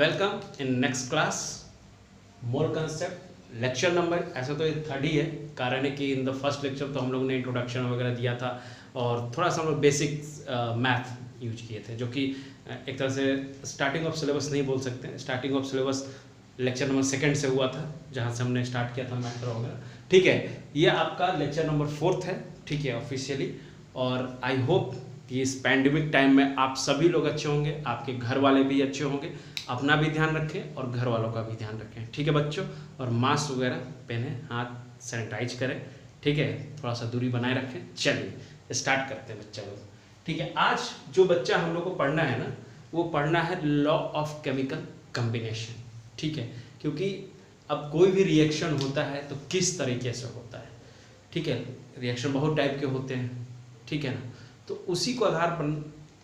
Welcome in next class more concept lecture number. ऐसा तो ये थर्ड ही है, कारण है कि इन द फर्स्ट लेक्चर तो हम लोग ने इंट्रोडक्शन वगैरह दिया था और थोड़ा सा हम लोग बेसिक मैथ यूज किए थे, जो कि एक तरह से स्टार्टिंग ऑफ सिलेबस नहीं बोल सकते। Starting of syllabus lecture number second से हुआ था, जहाँ से हमने स्टार्ट किया था मैथ वगैरह। ठीक है, ये आपका लेक्चर नंबर फोर्थ है, ठीक है, ऑफिशियली। और आई होप कि इस पैंडेमिक टाइम में आप सभी लोग अच्छे होंगे, आपके घर वाले भी अच्छे होंगे। अपना भी ध्यान रखें और घर वालों का भी ध्यान रखें, ठीक है बच्चों। और मास्क वगैरह पहने, हाथ सैनिटाइज करें, ठीक है, थोड़ा सा दूरी बनाए रखें। चलिए स्टार्ट करते हैं बच्चा लोग, ठीक है। आज जो बच्चा हम लोग को पढ़ना है ना, वो पढ़ना है लॉ ऑफ केमिकल कम्बिनेशन, ठीक है। क्योंकि अब कोई भी रिएक्शन होता है तो किस तरीके से होता है, ठीक है। रिएक्शन बहुत टाइप के होते हैं, ठीक है ना। तो उसी को आधार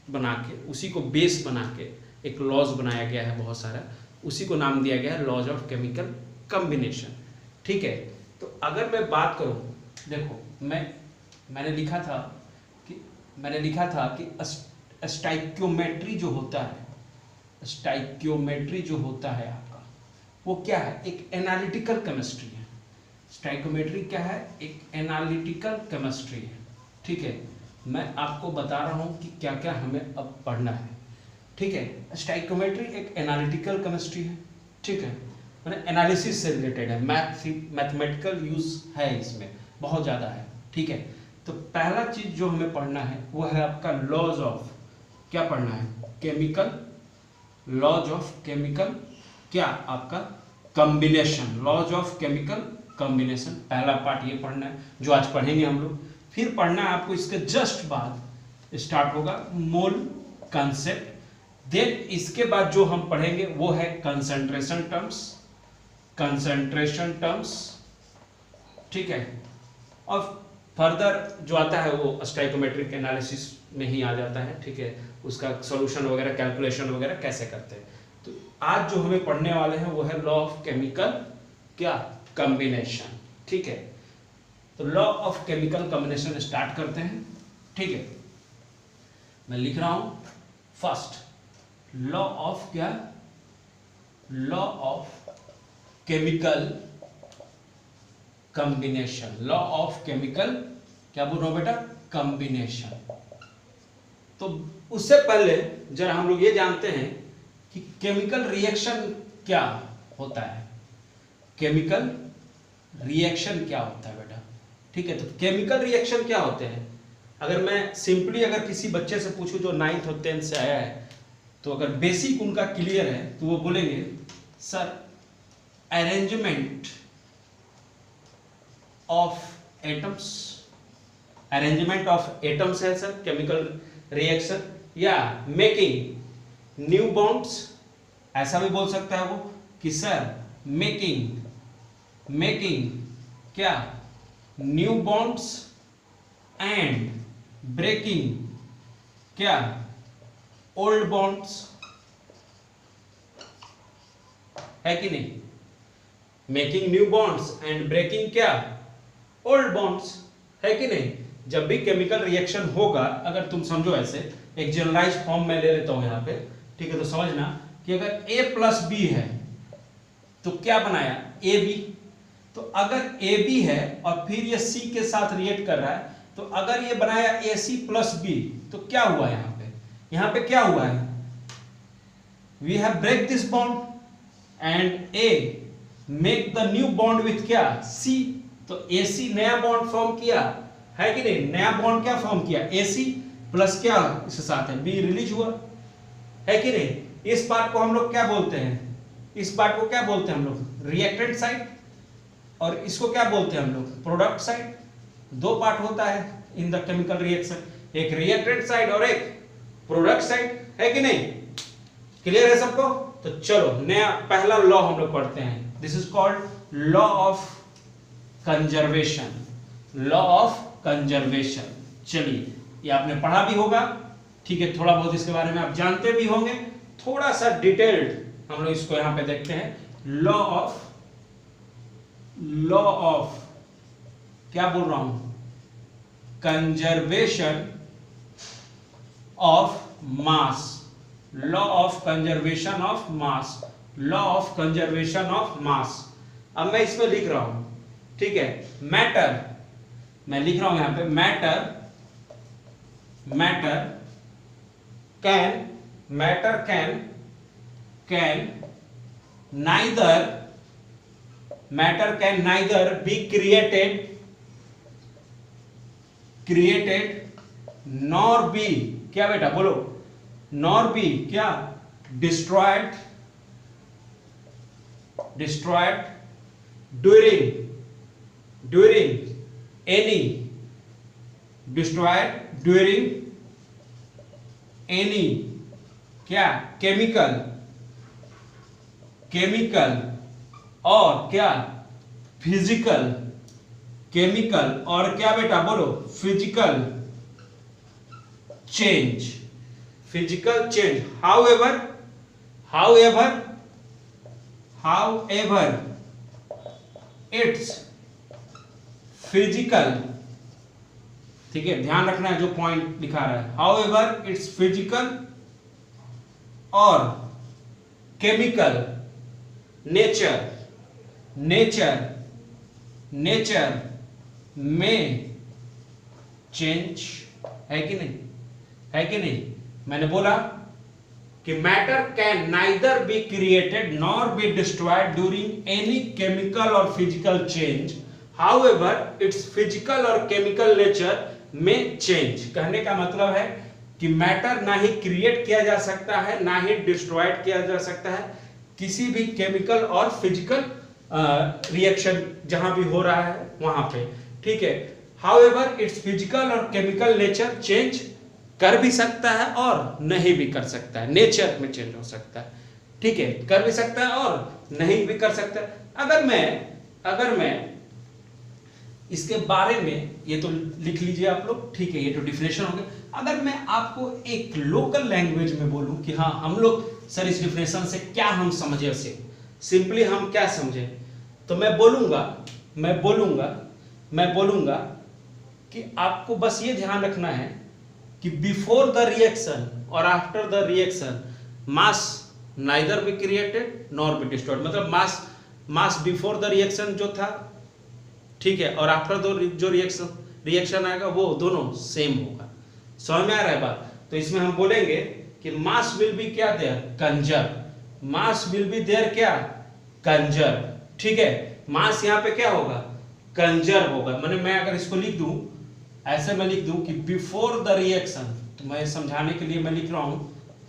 बना के, उसी को बेस बना के एक लॉज बनाया गया है बहुत सारा, उसी को नाम दिया गया है लॉज ऑफ केमिकल कम्बिनेशन, ठीक है। तो अगर मैं बात करूं, देखो मैंने लिखा था कि स्टाइक्योमेट्री जो होता है, स्टाइक्योमेट्री जो होता है आपका, वो क्या है? एक एनालिटिकल केमिस्ट्री है। स्टाइक्योमेट्री क्या है? एक एनालिटिकल केमिस्ट्री है, ठीक है। मैं आपको बता रहा हूं कि क्या क्या हमें अब पढ़ना है, ठीक है। स्टाइक्योमेट्री एक एनालिटिकल केमिस्ट्री है, ठीक है, मैंने एनालिसिस से रिलेटेड है, मैथमेटिकल यूज है इसमें बहुत ज़्यादा है, ठीक है। तो पहला चीज जो हमें पढ़ना है वो है आपका लॉज ऑफ, क्या पढ़ना है? केमिकल, लॉज ऑफ केमिकल, क्या आपका combination, laws of chemical combination. पहला पार्ट ये पढ़ना है जो आज पढ़ेंगे हम लोग। फिर पढ़ना है आपको इसके जस्ट बाद स्टार्ट होगा मोल कंसेप्ट। देन इसके बाद जो हम पढ़ेंगे वो है कंसंट्रेशन टर्म्स, कंसंट्रेशन टर्म्स, ठीक है। और फर्दर जो आता है वो स्टाइक्योमेट्रिक एनालिसिस में ही आ जाता है, ठीक है। उसका सॉल्यूशन वगैरह, कैलकुलेशन वगैरह कैसे करते हैं। तो आज जो हमें पढ़ने वाले हैं वो है लॉ ऑफ केमिकल क्या कॉम्बिनेशन, ठीक है। तो law of chemical combination start करते हैं, ठीक है। मैं लिख रहा हूं फर्स्ट लॉ ऑफ क्या? Law of chemical combination, law of chemical क्या बोल रहा हूं बेटा? कॉम्बिनेशन। तो उससे पहले जरा हम लोग ये जानते हैं कि केमिकल रिएक्शन क्या होता है। केमिकल रिएक्शन क्या होता है बेटा, ठीक है। तो केमिकल रिएक्शन क्या होते हैं? अगर मैं सिंपली अगर किसी बच्चे से पूछूं जो 9th और 10th से आया है, तो अगर बेसिक उनका क्लियर है तो वो बोलेंगे sir arrangement of atoms, arrangement of atoms है सर केमिकल रिएक्शन, या मेकिंग न्यू बॉन्ड्स। ऐसा भी बोल सकता है वो कि सर मेकिंग क्या न्यू बॉन्ड्स एंड ब्रेकिंग क्या ओल्ड बॉन्ड्स, है कि नहीं? Making new bonds and breaking क्या ओल्ड बॉन्ड्स, है कि नहीं? जब भी केमिकल रिएक्शन होगा, अगर तुम समझो ऐसे एक जनरलाइज फॉर्म में ले लेता हूं यहां पे, ठीक है। तो समझना कि अगर A प्लस B है तो क्या बनाया? AB। तो अगर AB है और फिर ये C के साथ रिएक्ट कर रहा है, तो अगर ये बनाया AC प्लस B, तो क्या हुआ यहां पे? यहां पे क्या हुआ है? We have break this bond and A make the new bond with क्या? C। तो AC नया बॉन्ड फॉर्म किया, है कि नहीं? नया बॉन्ड क्या फॉर्म किया? AC प्लस क्या इसके साथ है? B रिलीज हुआ, है कि नहीं? इस पार्ट को हम लोग क्या बोलते हैं? इस पार्ट को क्या बोलते हैं हम लोग? Reactant side. और इसको क्या बोलते हैं हम लोग? Product side. दो पार्ट होता है इन द केमिकल रिएक्शन, एक रिएक्टेंट साइड और एक प्रोडक्ट साइड, है कि नहीं? क्लियर है सबको? तो चलो नया पहला लॉ हम लोग पढ़ते हैं। This is called law of conservation, law of conservation. चलिए ये आपने पढ़ा भी होगा, ठीक है, थोड़ा बहुत इसके बारे में आप जानते भी होंगे। थोड़ा सा डिटेल्ड हम लोग इसको यहां पे देखते हैं। लॉ ऑफ क्या बोल रहा हूं? Conservation of mass, law of conservation of mass, law of conservation of mass. अब मैं इसमें लिख रहा हूं, ठीक है, मैटर, मैं लिख रहा हूं यहां पे matter can neither be created nor B, क्या बेटा बोलो, नॉर बी क्या, destroyed during any, destroyed during any क्या, केमिकल और क्या, फिजिकल, केमिकल और क्या बेटा बोलो, physical change, however its physical, ठीक है, ध्यान रखना है जो पॉइंट दिखा रहा है, however its physical और केमिकल नेचर में चेंज, है कि नहीं, मैंने बोला कि matter can neither be created nor be destroyed during any chemical और physical change, however its physical और केमिकल नेचर में चेंज। कहने का मतलब है कि मैटर ना ही क्रिएट किया जा सकता है ना ही डिस्ट्रॉयड किया जा सकता है, किसी भी केमिकल और फिजिकल रिएक्शन जहां भी हो रहा है वहां पे, ठीक है। हाउएवर इट्स फिजिकल और केमिकल नेचर चेंज कर भी सकता है और नहीं भी कर सकता है, नेचर में चेंज हो सकता है, ठीक है, कर भी सकता है और नहीं भी कर सकता है। अगर मैं इसके बारे में, ये तो लिख लीजिए आप लोग, ठीक है, ये तो डिफिनेशन हो गया। अगर मैं आपको एक लोकल लैंग्वेज में बोलूं कि हाँ हम लोग सर इस डिफिनेशन से क्या हम समझे, उसे सिंपली हम क्या समझे, तो मैं बोलूंगा कि आपको बस ये ध्यान रखना है कि बिफोर द रिएक्शन और after the reaction mass neither be created nor be destroyed, मतलब मास बिफोर द रिएक्शन जो था, ठीक है, और आफ्टर द जो रिएक्शन आएगा वो दोनों सेम होगा। समझ में आ रहा है बात? तो इसमें हम बोलेंगे कि मास विल बी क्या there, conserve, mass will be there क्या, कंजर्व, ठीक है, मास यहाँ पे क्या होगा, कंजर्व होगा। मैंने मैं अगर इसको लिख दूं, ऐसे मैं लिख दूं कि बिफोर द रिएक्शन, तो मैं समझाने के लिए मैं लिख रहा हूं,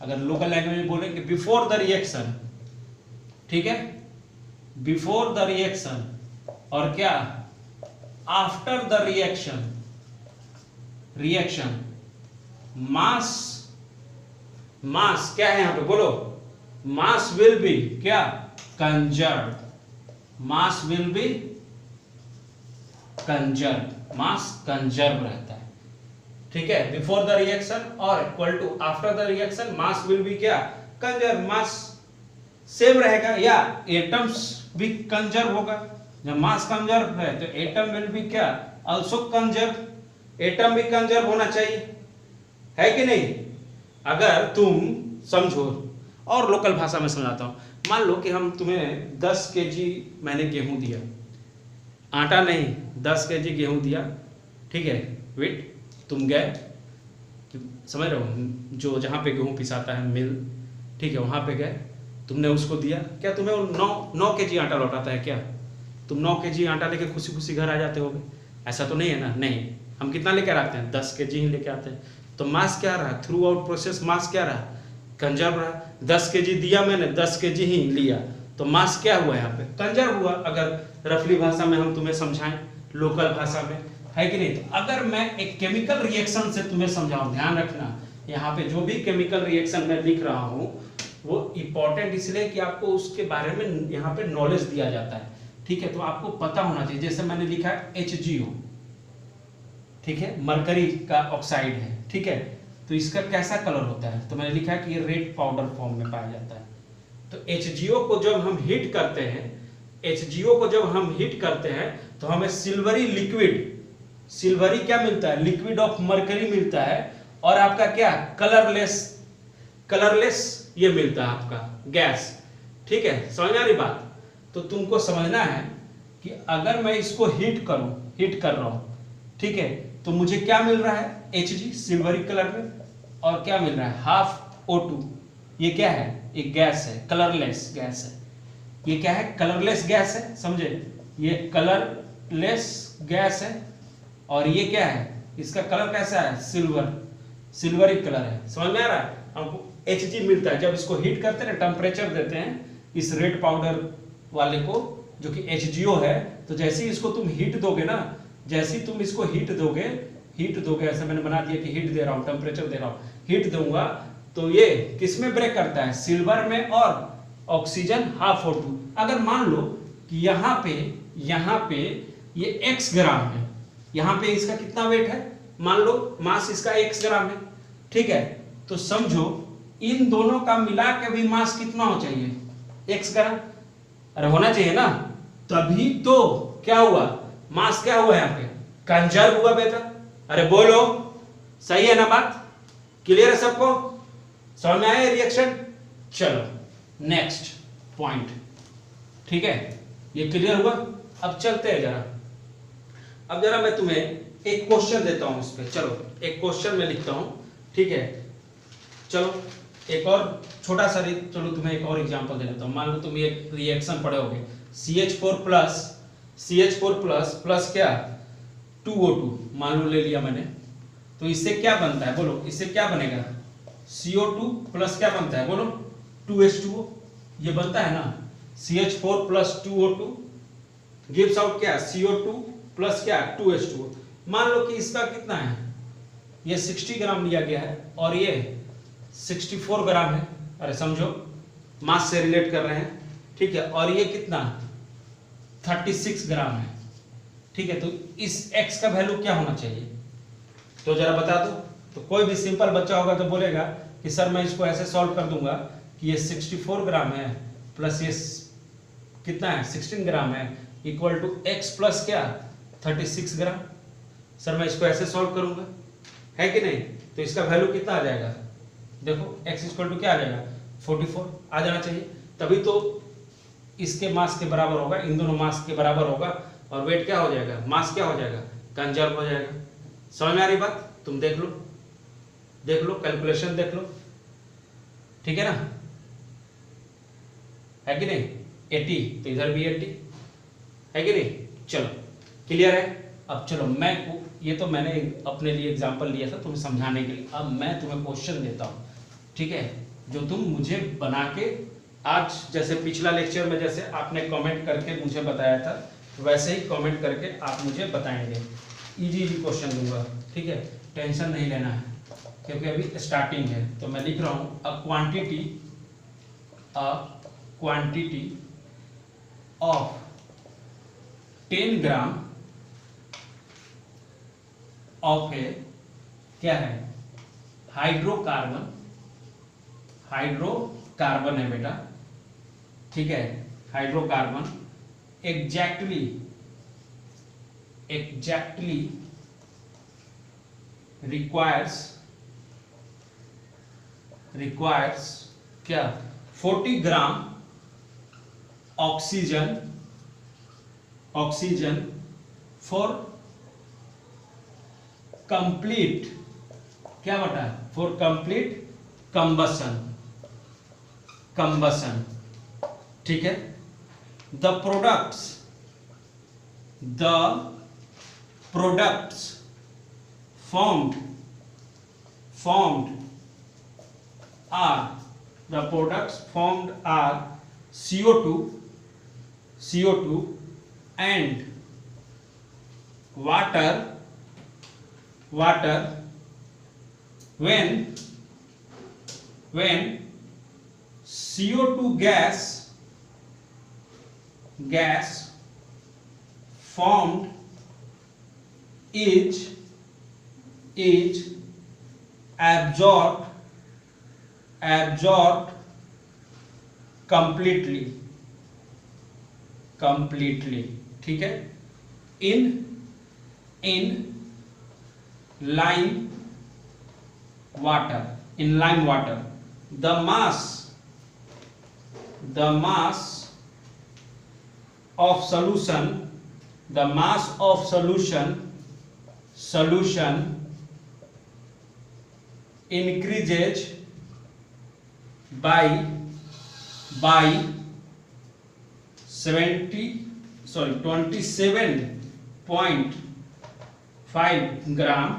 अगर लोकल लैंग्वेज में बोलेंगे बिफोर द रिएक्शन, ठीक है, बिफोर द रिएक्शन और क्या, आफ्टर द रिएक्शन मास क्या है यहां पे बोलो, मास विल बी क्या, conserve, mass will be conserve, mass conserve रहता है, ठीक है, बिफोर द रिएक्शन और equal to after the reaction mass will be क्या, कंजर्व, मास सेम रहेगा या एटम्स भी कंजर्व होगा। जब मास कंजर्व है तो एटम विल बी क्या, आल्सो कंजर्व, एटम भी कंजर्व होना चाहिए, है कि नहीं। अगर तुम समझो और लोकल भाषा में समझाता हूं, मान लो कि हम तुम्हें 10 केजी मैंने गेहूं दिया, आटा नहीं 10 केजी गेहूं दिया, ठीक है, वेट, तुम गए, समझ रहे हो, जो जहां पे गेहूं पिसाता है मिल, ठीक है, वहां पे गए, तुमने उसको दिया, क्या तुम्हें 9 केजी आटा लौटाता है क्या, तुम 9 केजी आटा लेके खुशी खुशी घर आ जाते होगे, ऐसा तो नहीं है ना, नहीं, हम कितना लेकर आते हैं, 10 केजी ही लेके आते हैं। तो मास क्या रहा, थ्रू आउट प्रोसेस मास क्या रहा, कंजर्व रहा, 10 केजी दिया मैंने, 10 केजी ही लिया, तो मास क्या हुआ यहाँ पे, कंजर्व हुआ। अगर रफली भाषा में हम तुम्हें समझाएं, लोकल भाषा में, है कि नहीं। तो अगर मैं एक केमिकल रिएक्शन से तुम्हें समझाऊं, ध्यान रखना यहाँ पे जो भी केमिकल रिएक्शन मैं लिख रहा हूँ वो इंपॉर्टेंट इसलिए कि आपको उसके बारे में यहाँ पे नॉलेज दिया जाता है, ठीक है, तो आपको पता होना चाहिए। जैसे मैंने लिखा है HgO, ठीक है, मरकरी का ऑक्साइड है, ठीक है, तो इसका कैसा कलर होता है, तो मैंने लिखा है कि ये रेड पाउडर फॉर्म में पाया जाता है। तो HgO को जब हम हीट करते हैं, HgO को जब हम हीट करते हैं तो हमें सिल्वरी लिक्विड, सिल्वरी क्या मिलता है, लिक्विड ऑफ मरकरी मिलता है, और आपका क्या, कलरलेस कलरलेस ये मिलता है आपका गैस। ठीक है, समझ में आ रही बात? तो तुमको समझना है कि अगर मैं इसको हीट कर रहा हूं, ठीक है, तो मुझे क्या मिल रहा है? Hg सिल्वरी कलर में, और क्या मिल रहा है? Half O2। ये क्या है? एक गैस है, कलरलेस गैस है। ये क्या है? कलरलेस गैस है, समझे? ये कलरलेस गैस है, और ये क्या है? इसका कलर कैसा है? सिल्वरी कलर है। समझ में आ रहा है? हमको Hg मिलता है जब इसको हीट करते हैं, टेम्परेचर देते हैं इस रेड पाउडर वाले को, जो कि HgO है। तो जैसे ही इसको तुम हीट दोगे ना, जैसे ही तुम इसको हीट दोगे, ऐसा मैंने बना दिया कि हीट दे रहा हूं, टेम्परेचर दे रहा हूं, हीट दूंगा, तो ये किस में ब्रेक करता है? सिल्वर में, और ऑक्सीजन हाफ O2। अगर मान लो कि यहाँ पे ये x ग्राम है, यहाँ पे इसका कितना वेट है? मान लो मास इसका x ग्राम है, ठीक है, तो समझो इन दोनों का मिला के भी मास कितना हो चाहिए? x ग्राम। अरे होना चाहिए ना, तभी तो क्या हुआ? मास क्या हुआ? यहाँ पे कंजर्व हुआ बेटा। अरे बोलो, सही है ना बात? क्लियर है सबको? समझ में आया रिएक्शन? चलो नेक्स्ट पॉइंट, ठीक है, ये क्लियर हुआ? अब चलते हैं जरा। अब जरा मैं तुम्हें एक क्वेश्चन देता हूं इस पे। चलो एक क्वेश्चन मैं लिखता हूं, ठीक है। चलो एक और छोटा सा, चलो तुम्हें एक और एग्जांपल दे देता हूं। मान लो तुम ये रिएक्शन पढ़े होगे, CH4 प्लस क्या? 2O2 मान लो ले लिया मैंने, तो इससे क्या बनता है? बोलो, इससे क्या बनेगा? CO2 प्लस क्या बनता है? बोलो, 2H2O। ये बनता है ना, CH4 plus 2O2 gives out क्या? CO2 प्लस क्या? 2H2O। मान लो कि इसका कितना है? ये 60 ग्राम लिया गया है, और ये 64 ग्राम है। अरे समझो, मास से रिलेट कर रहे हैं, ठीक है, और ये कितना? 36 ग्राम है, ठीक है। तो इस x का वैल्यू क्या होना चाहिए? तो जरा बता दो। तो कोई भी सिंपल बच्चा होगा तो बोलेगा कि सर मैं इसको ऐसे सॉल्व कर दूंगा कि ये 64 ग्राम है प्लस ये कितना है? 16 ग्राम है, इक्वल टू x प्लस क्या? 36 ग्राम। सर मैं इसको ऐसे सॉल्व करूंगा, है कि नहीं? तो इसका वैल्यू कितना आ जाएगा? देखो x इक्वल टू क्या आ जाएगा? 44 आ जाना चाहिए, तभी तो इसके मास के बराबर होगा, इन दोनों मास के बराबर होगा, और वेट क्या हो जाएगा? मास क्या हो जाएगा? कंजर्व हो जाएगा। समझ में आ रही बात? तुम देख लो, कैलकुलेशन देख लो, ठीक है ना, है कि नहीं? 80, तो इधर भी 80 है कि नहीं? चलो क्लियर है? अब चलो ये तो मैंने अपने लिए एग्जांपल लिया था तुम्हें समझाने के लिए। अब मैं तुम्हें क्वेश्चन देता हूं, ठीक है, जो तुम मुझे बना के आज, जैसे पिछला लेक्चर में जैसे आपने कमेंट करके मुझे बताया था, वैसे ही कमेंट करके आप मुझे बताएंगे। इजी क्वेश्चन दूंगा, ठीक है, टेंशन नहीं लेना है, क्योंकि अभी स्टार्टिंग है। तो मैं लिख रहा हूं, a quantity of 10 gram of a क्या है? हाइड्रोकार्बन है बेटा, ठीक है, हाइड्रोकार्बन एग्जैक्टली requires क्या? 40 ग्राम ऑक्सीजन फॉर कंप्लीट क्या बता? फॉर कंप्लीट कंबसन, ठीक है। The products formed are CO2 and water when CO2 gas formed is absorbed completely, ठीक है, in lime water the mass of solution increases by 27.5 ग्राम।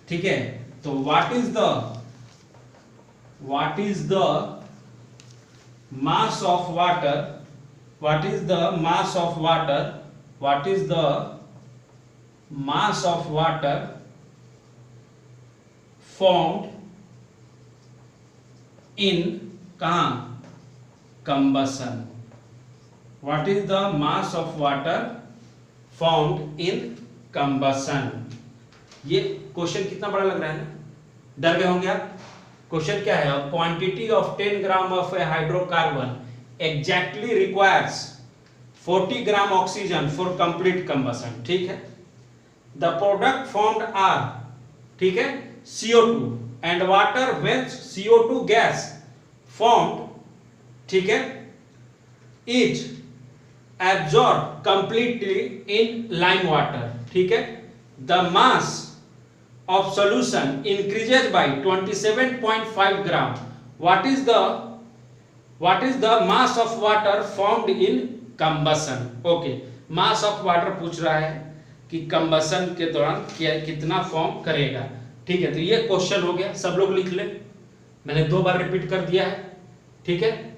ठीक है, तो what is the mass of water formed in कहां combustion? What is the mass of water formed in combustion? ये question कितना बड़ा लग रहा है ना, डर गए होंगे आप। क्वेश्चन क्या है? Quantity of 10 gram of A hydrocarbon exactly requires 40 gram oxygen for complete combustion. ठीक है, द प्रोडक्ट फॉर्म्ड आर, ठीक है, CO2 and water when CO2 gas formed, ठीक है, is absorb completely in lime water. ठीक है, the mass of solution increases by 27.5 gram. What is the mass of water formed in combustion? Okay, mass of water पूछ रहा है कि combustion के दौरान कितना फॉर्म करेगा। ठीक है, तो ये क्वेश्चन हो गया, सब लोग लिख ले, मैंने 2 बार रिपीट कर दिया है। ठीक है,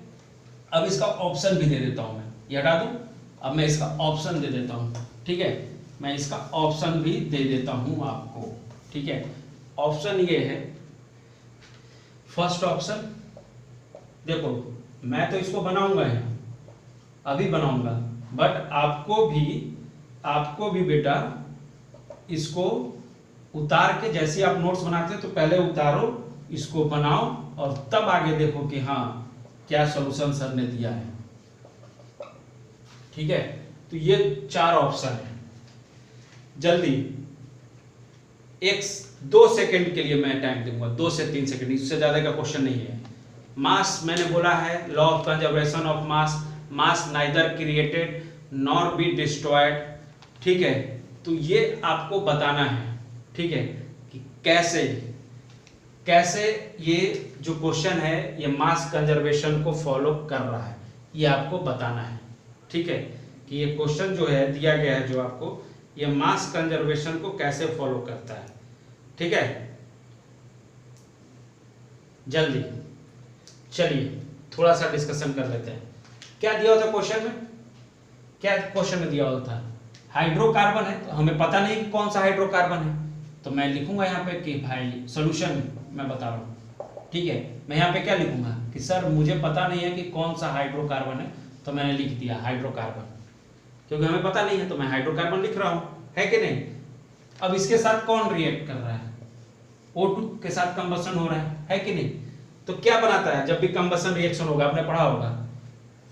अब इसका ऑप्शन भी दे देता हूं, मैं ये हटा दूं, अब मैं इसका ऑप्शन दे देता हूं। ठीक है, मैं इसका ऑप्शन भी दे देता हूं आपको। ठीक है, ऑप्शन ये है, फर्स्ट ऑप्शन देखो, मैं तो इसको बनाऊंगा है, अभी बनाऊंगा, बट आपको भी बेटा इसको उतार के, जैसे आप नोट्स बनाते हो तो पहले उतारो, इसको बनाओ और तब आगे देखो कि हाँ क्या सॉल्यूशन सर ने दिया है। ठीक है, तो ये 4 ऑप्शन है। जल्दी 2 सेकंड के लिए मैं टाइम दूंगा, 2 से 3 सेकंड, इससे ज्यादा का क्वेश्चन नहीं है। मास मैंने बोला है, law of conservation of mass neither created nor be destroyed. ठीक है, तो ये आपको बताना है। ठीक है, कि कैसे ये जो क्वेश्चन है ये मास कंजर्वेशन को फॉलो कर रहा है, ये आपको बताना है। ठीक है, कि ये क्वेश्चन जो है दिया गया है, जो आपको ये मास कंजर्वेशन को कैसे फॉलो करता है। ठीक है, जल्दी चलिए थोड़ा सा डिस्कशन कर लेते हैं। क्या दिया होता क्वेश्चन में? क्या क्वेश्चन में दिया होता? हाइड्रोकार्बन है, तो हमें पता नहीं कि कौन सा हाइड्रोकार्बन है, तो मैं लिखूंगा यहाँ पे कि भाई सॉल्यूशन मैं बता रहा हूँ। ठीक है, मैं यहाँ पे क्या लिखूंगा कि सर मुझे पता नहीं है कि कौन सा हाइड्रोकार्बन है, तो मैंने लिख दिया हाइड्रोकार्बन, क्योंकि हमें पता नहीं है तो मैं हाइड्रोकार्बन लिख रहा हूं, है कि नहीं। अब इसके साथ कौन रिएक्ट कर रहा है? O2 के साथ कंबशन हो रहा है कि नहीं। तो क्या बनाता है जब भी कंबशन रिएक्शन होगा, आपने पढ़ा होगा,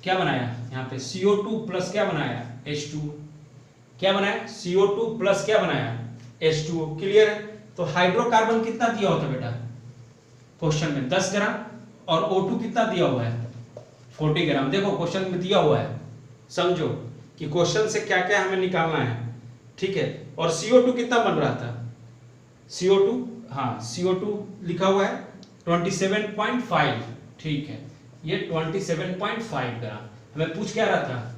क्या बनाया यहाँ पे CO2 प्लस क्या बनाया H2, क्या बनाया CO2 प्लस क्या बनाया H2O। क्लियर है। तो हाइड्रोकार्बन कितना दिया होता बेटा क्वेश्चन में? 10 ग्राम, और O2 कितना दिया हुआ है 40 ग्राम। देखो क्वेश्चन में दिया हुआ है, समझो कि क्वेश्चन से क्या क्या हमें निकालना है। ठीक है, और CO2 कितना बन रहा था? CO2, हाँ CO2 लिखा हुआ है 27.5। ठीक है, ये 27.5 ग्राम। हमें पूछ क्या रहा था?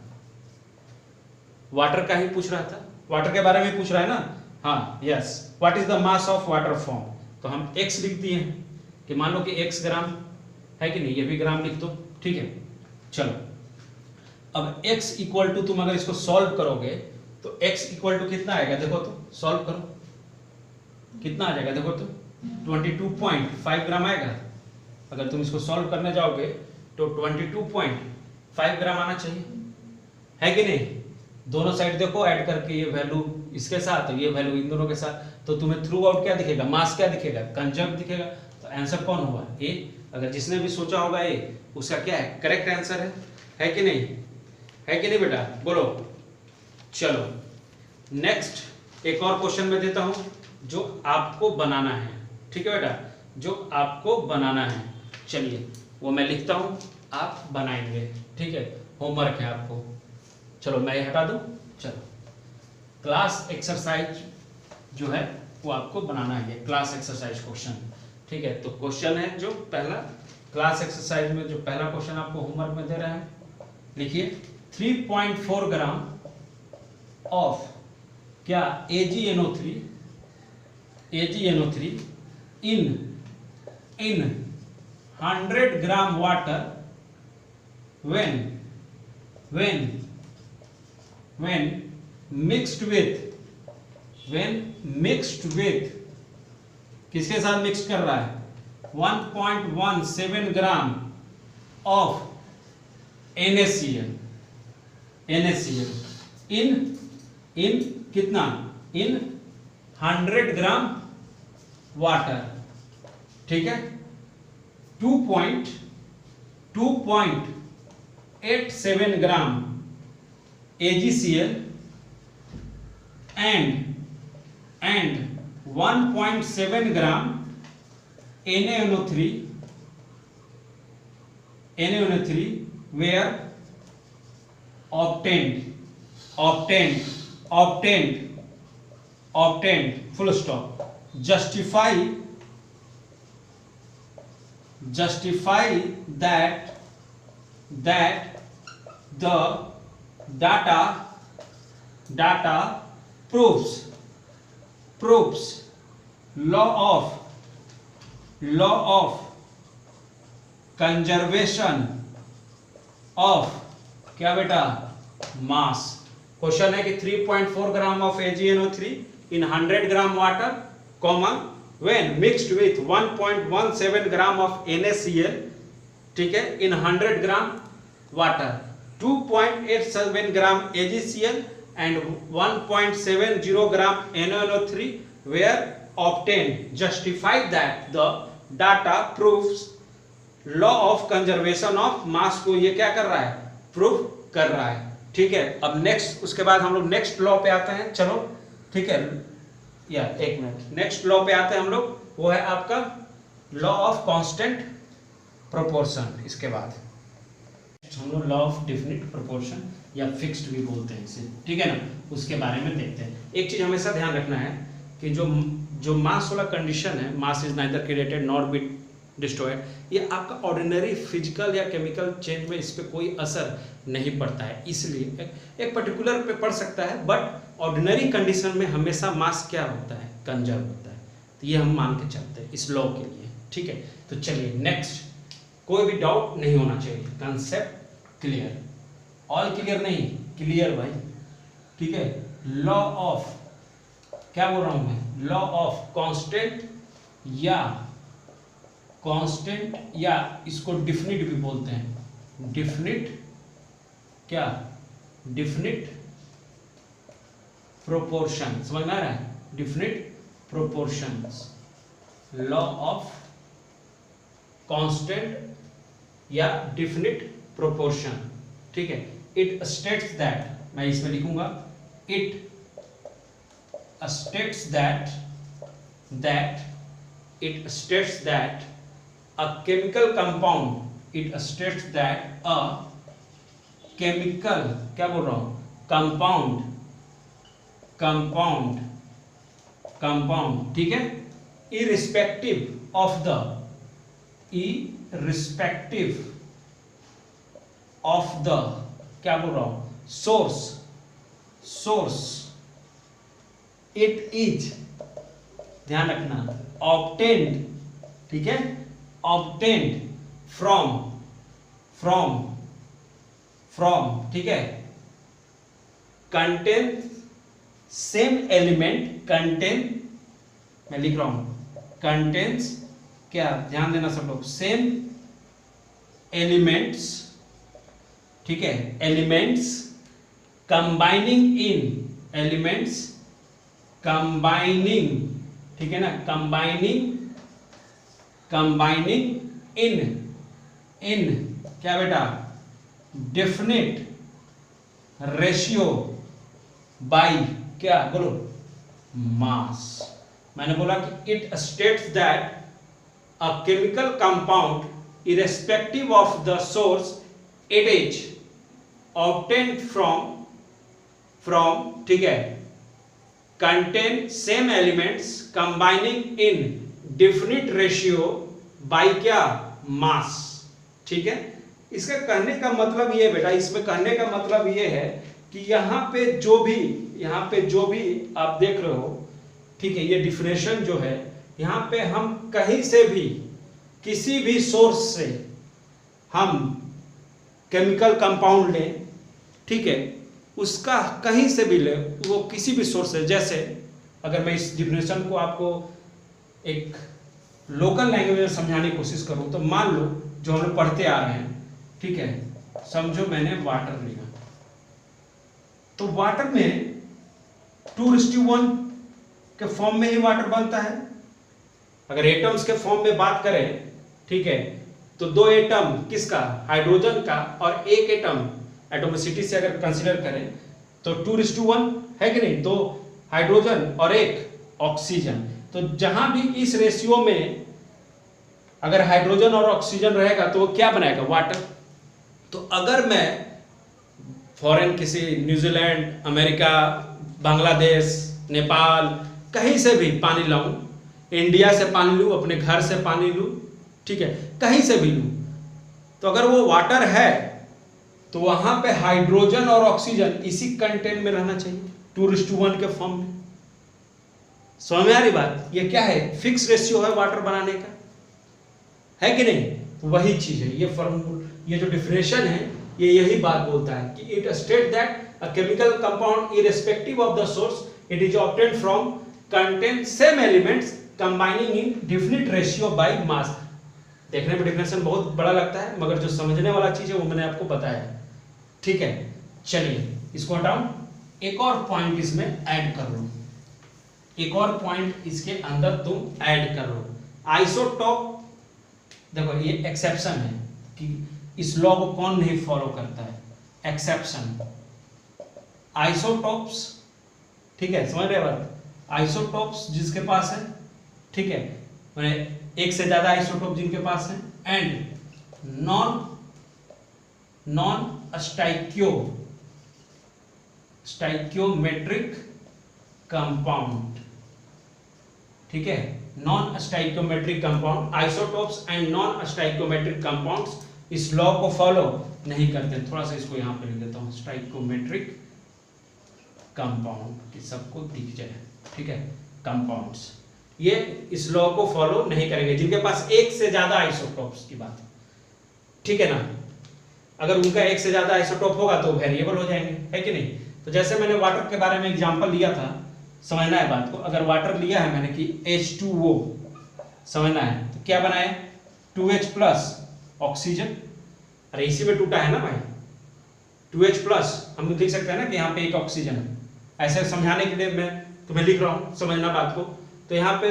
वाटर का ही पूछ रहा था, वाटर के बारे में पूछ रहा है ना। हाँ yes, what is the mass of water form. तो हम x लिख दिए हैं कि मान लो कि x ग्राम है कि नहीं, ये भी ग्राम लिख दो। ठीक है, चलो अब x इक्वल टू, तुम अगर इसको सॉल्व करोगे तो x इक्वल टू कितना आएगा? देखो तो सॉल्व करो, कितना आ जाएगा देखो तो 22.5 ग्राम आएगा। अगर तुम इसको सॉल्व करने जाओगे तो 22.5 ग्राम आना चाहिए, है कि नहीं। दोनों साइड देखो ऐड करके, ये वैल्यू इसके साथ ये वैल्यू इन दोनों के साथ, तो तुम्हें थ्रू आउट क्या दिखेगा? मास क्या दिखेगा? कंजर्व दिखेगा। तो आंसर कौन होगा? ए। अगर जिसने भी सोचा होगा ए, उसका क्या है? करेक्ट आंसर है कि नहीं? है कि नहीं बेटा? बोलो। चलो नेक्स्ट एक और क्वेश्चन में देता हूं जो आपको बनाना है। ठीक है बेटा, जो आपको बनाना है। चलिए वो मैं लिखता हूँ, आप बनाएंगे, ठीक है, होमवर्क है आपको। चलो मैं ये हटा दूँ। चलो क्लास एक्सरसाइज जो है वो आपको बनाना है, क्लास एक्सरसाइज क्वेश्चन, ठीक है। तो क्वेश्चन है जो पहला क्लास एक्सरसाइज में जो पहला क्वेश्चन आपको होमवर्क में दे रहे हैं, लिखिए 3.4 ग्राम ऑफ क्या AgNO3 in 100 gram water when mixed with किसके साथ मिक्स कर रहा है, 1.17 ग्राम ऑफ NaCl इन कितना, इन 100 ग्राम वाटर, ठीक है, 2.87 ग्राम AgCl and 1.7 gram NaNO3 were obtained full stop. Justify that the data proves law of conservation of क्या बेटा, मास। क्वेश्चन है कि 3.4 gram of AgNO3 in 100 gram water, comma when mixed with 1.17 gram of NaCl, ठीक है, in 100 gram water, 2.87 gram AgCl and 1.70 gram NaNO3 were obtained. Justify that the data proves law of conservation of mass को ये क्या कर रहा है, proof कर रहा है, ठीक है। अब नेक्स्ट, उसके बाद हम लोग नेक्स्ट लॉ पे आते हैं, चलो ठीक है, या एक मिनट, नेक्स्ट लॉ पे आते हैं हम लोग, वो है आपका लॉ ऑफ कांस्टेंट प्रोपोर्शन। इसके बाद हम लोग लॉ ऑफ डेफिनिट प्रोपोर्शन या फिक्स्ड भी बोलते हैं इसे, ठीक है ना, उसके बारे में देखते हैं। एक चीज हमेशा ध्यान रखना है कि जो मास वाला कंडीशन है, mass is neither created not be destroyed, ये आपका ऑर्डिनरी फिजिकल या केमिकल चेंज में इस पर कोई असर नहीं पड़ता है, इसलिए एक पर्टिकुलर पे पड़ सकता है, बट ऑर्डिनरी कंडीशन में हमेशा मास क्या होता है, कंजर्व होता है। तो ये हम मान के चलते हैं इस लॉ के लिए, ठीक है। तो चलिए नेक्स्ट, कोई भी डाउट नहीं होना चाहिए, कंसेप्ट क्लियर, ऑल क्लियर नहीं, क्लियर भाई, ठीक है। लॉ ऑफ क्या बोल रहा हूं मैं, लॉ ऑफ कांस्टेंट या इसको डिफिनिट भी बोलते हैं, डिफिनिट क्या, डिफिनिट प्रोपोर्शन, समझ में आ रहा है, definite proportions, law of constant या डिफिनिट प्रोपोर्शन, ठीक है। इट स्टेट्स दैट, मैं इसमें लिखूंगा, it states that a chemical compound, it states that a chemical, क्या बोल रहा हूं, compound, ठीक है, irrespective of the क्या बोल रहा हूं, source it is, ध्यान रखना, obtained, ठीक है, obtained from, ठीक है, contain same element, मैं लिख रहा हूं, contains क्या, ध्यान देना सब लोग, same elements, ठीक है, elements combining, ठीक है ना, combining in क्या बेटा, डेफिनिट रेशियो बाय क्या, बोलो, मास। मैंने बोला कि it states that a chemical compound irrespective of the source it is obtained from ठीक है, contain same elements combining in definite ratio by क्या, mass। ठीक है, इसका कहने का मतलब ये बेटा, इसमें कहने का मतलब ये है कि यहाँ पे जो भी आप देख रहे हो, ठीक है, ये डिफिनेशन जो है, यहाँ पे हम कहीं से भी किसी भी सोर्स से हम केमिकल कंपाउंड लें, ठीक है, उसका कहीं से भी ले, वो किसी भी सोर्स से, जैसे अगर मैं इस डिफिनेशन को आपको एक लोकल लैंग्वेज में समझाने की कोशिश करूं तो मान लो जो हम लोग पढ़ते आ रहे हैं, ठीक है, समझो मैंने वाटर लिया, तो वाटर में 2:1 के फॉर्म में ही वाटर बनता है। अगर एटम्स के फॉर्म में बात करें, ठीक है, तो 2 एटम किसका, हाइड्रोजन का, और 1 एटम एटोमिसिटी से अगर कंसीडर करें तो 2:1 है कि नहीं, 2 हाइड्रोजन और 1 ऑक्सीजन। तो जहां भी इस रेशियो में अगर हाइड्रोजन और ऑक्सीजन रहेगा तो वो क्या बनाएगा, वाटर। तो अगर मैं फॉरेन किसी न्यूजीलैंड, अमेरिका, बांग्लादेश, नेपाल, कहीं से भी पानी लाऊं, इंडिया से पानी लूं, अपने घर से पानी लूं, ठीक है, कहीं से भी लूं, तो अगर वो वाटर है तो वहां पे हाइड्रोजन और ऑक्सीजन इसी कंटेंट में रहना चाहिए, 2:1 के फॉर्म में। समझ में आ रही बात, ये क्या है, फिक्स रेशियो है वाटर बनाने का, है कि नहीं। तो वही चीज है ये फॉर्मूला, ये जो डिफिनेशन है ये यही बात बोलता है कि it state that a chemical compound irrespective of the source it is obtained from contain same elements combining in definite ratio by mass. देखने में डिफिनेशन बहुत बड़ा लगता है, मगर जो समझने वाला चीज है वो मैंने आपको बताया है, ठीक है। चलिए इसको हटाओ, एक और पॉइंट इसमें ऐड कर लो, एक और पॉइंट इसके अंदर तुम ऐड कर लो। आइसोटॉप, देखो ये एक्सेप्शन है कि इस लॉ को कौन नहीं फॉलो करता है, एक्सेप्शन। आइसोटॉप्स, ठीक है, समझ रहे बात, आइसोटॉप्स जिसके पास है, ठीक है, मैंने एक से ज्यादा आइसोटॉप जिनके पास है, एंड नॉन स्टाइक्योमेट्रिक कंपाउंड, ठीक है, non stoichiometric compound, isotopes and non stoichiometric compounds इस लॉ को फॉलो नहीं करते। थोड़ा सा इसको यहां पे लिख देता हूं, स्टाइक्योमेट्रिक कंपाउंड, कि सबको दिख जाए, ठीक है, कंपाउंड्स ये इस लॉ को फॉलो नहीं करेंगे जिनके पास एक से ज्यादा आइसोटॉप्स की बात, ठीक है ना। अगर उनका एक से ज्यादा आइसोटॉप होगा तो वेरिएबल हो जाएंगे, है कि नहीं। तो जैसे मैंने वाटर के बारे में एग्जांपल लिया था, समझना है बात को। अगर वाटर लिया है मैंने कि H2O, समझना है, तो क्या बनाए, 2H प्लस ऑक्सीजन, अरे इसी में टूटा है ना भाई, 2H प्लस, हम देख सकते हैं ना कि यहाँ पे एक ऑक्सीजन है। ऐसे समझाने के लिए मैं तुम्हें लिख रहा हूं, समझना बात को। तो यहाँ पे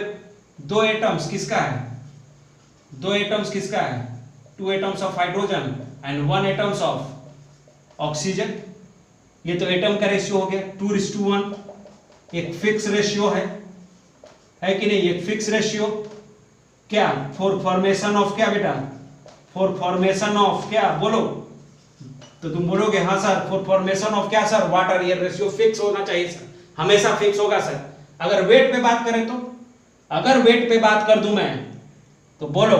2 एटम्स किसका है, 2 एटम्स किसका है, 2 atoms of hydrogen and 1 atoms of oxygen. ये तो एटम का रेशियो हो गया 2:1, एक फिक्स रेशियो है कि नहीं, एक फिक्स रेशियो। क्या, फॉर फॉर्मेशन ऑफ क्या बेटा, फॉर फॉर्मेशन ऑफ क्या, बोलो, तो तुम बोलोगे हाँ सर, फॉर फॉर्मेशन ऑफ क्या सर, वाटर। ये रेशियो फिक्स होना चाहिए सर, हमेशा फिक्स होगा सर। अगर वेट पे बात करें तो, अगर वेट पे बात कर दूं मैं तो बोलो,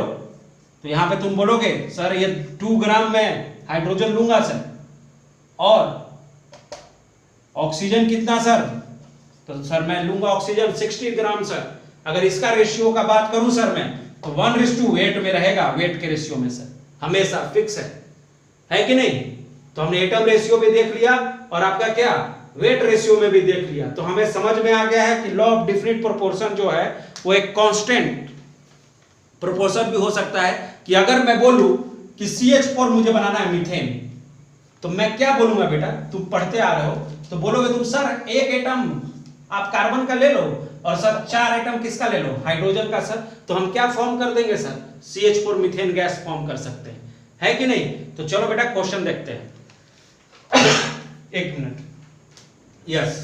तो यहां पे तुम बोलोगे सर ये 2 ग्राम में हाइड्रोजन लूंगा सर, और ऑक्सीजन कितना सर, तो सर मैं लूंगा ऑक्सीजन 60 ग्राम सर। अगर इसका रेशियो का बात करूं सर मैं, तो 1:8 में रहेगा, वेट के रेशियो में सर, हमेशा फिक्स है कि नहीं। तो हमने एटम रेशियो भी देख लिया और आपका क्या, वेट रेशियो में भी देख लिया। तो हमें समझ में आ गया है कि लॉ ऑफ डिफिनिट प्रोपोर्शन जो है वो एक कांस्टेंट प्रोपोर्शन भी हो सकता है। कि अगर मैं बोलूं कि CH4 मुझे बनाना है मीथेन, तो मैं क्या बोलूंगा बेटा, तुम पढ़ते आ रहे हो तो बोलोगे तुम सर 1 एटम आप कार्बन का ले लो और सर 4 एटम किसका ले लो, हाइड्रोजन का सर। तो हम क्या फॉर्म कर देंगे sir, CH4 methane gas form कर सकते हैं, है कि नहीं। तो चलो बेटा क्वेश्चन देखते हैं। एक मिनट, यस,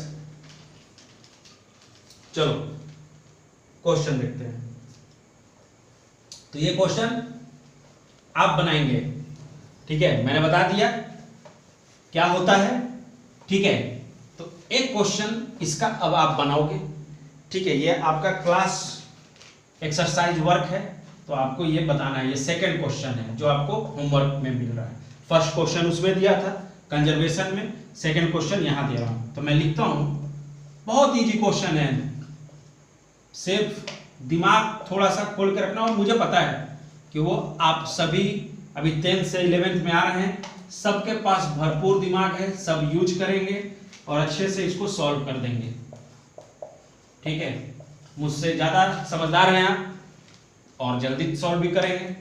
चलो क्वेश्चन देखते हैं। तो ये क्वेश्चन आप बनाएंगे। ठीक है, मैंने बता दिया क्या होता है। ठीक है, तो एक क्वेश्चन इसका अब आप बनाओगे। ठीक है, ये आपका क्लास एक्सरसाइज वर्क है, तो आपको ये बताना है। ये सेकंड क्वेश्चन है जो आपको होमवर्क में मिल रहा है। फर्स्ट क्वेश्चन उसमें दिया था कंजर्वेशन में, सेकंड क्वेश्चन यहां दे रहा हूं। तो मैं लिखता हूं, बहुत इजी क्वेश्चन है, सिर्फ दिमाग थोड़ा सा खोल के रखना। और मुझे पता है कि वो आप सभी अभी 10th से 11th में आ रहे हैं, सबके पास भरपूर दिमाग है, सब यूज करेंगे और अच्छे से इसको सॉल्व कर देंगे। ठीक है, मुझसे ज्यादा समझदार हैं आप और जल्दी सॉल्व भी करेंगे।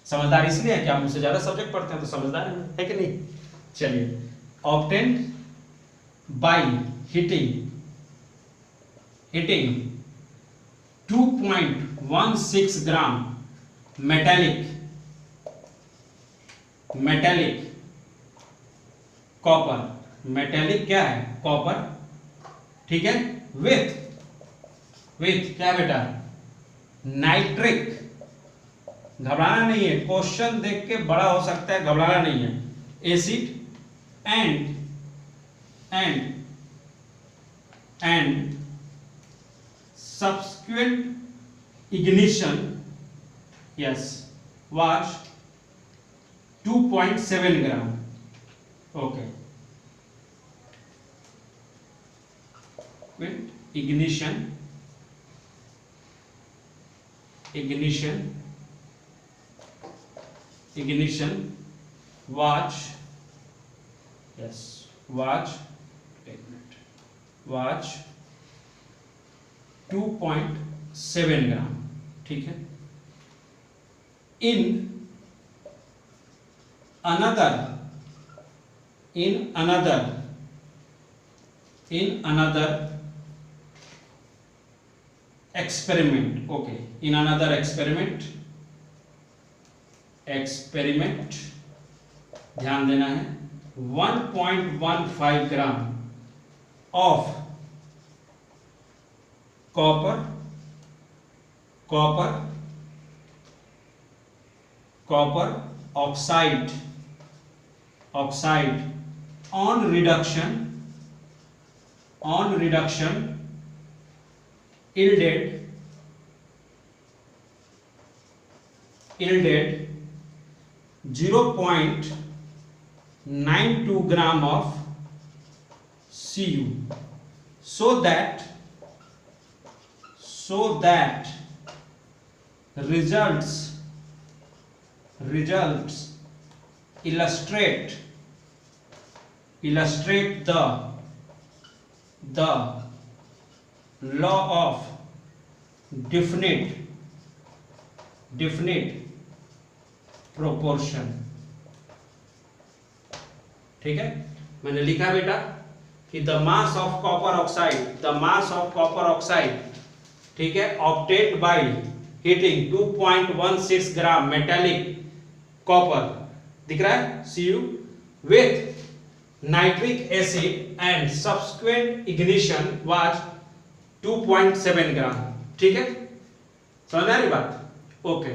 समझदार इसलिए है कि आप मुझसे ज्यादा सब्जेक्ट पढ़ते हैं, तो समझदार है कि नहीं। चलिए, obtained by heating 2.16 gram metallic copper. Metallic क्या है? कॉपर। ठीक है, विथ क्या बेटा? नाइट्रिक। घबराना नहीं है, क्वेश्चन देख के बड़ा हो सकता है, घबराना नहीं है। Acid and subsequent ignition was 2.7 gram. Okay, ignition was 2.7 ग्राम। ठीक है, in another experiment, okay, in another experiment ध्यान देना है, 1.15 gram of copper oxide on reduction yielded 0.92 gram of Cu, so that results illustrate the law of definite proportion। ठीक है, मैंने लिखा बेटा कि the mass of copper oxide, ठीक है, obtained by heating 2.16 gram metallic copper, दिख रहा है Cu, with nitric acid and subsequent ignition was 2.7 ग्राम। ठीक है, समझ आ रही बात? ओके,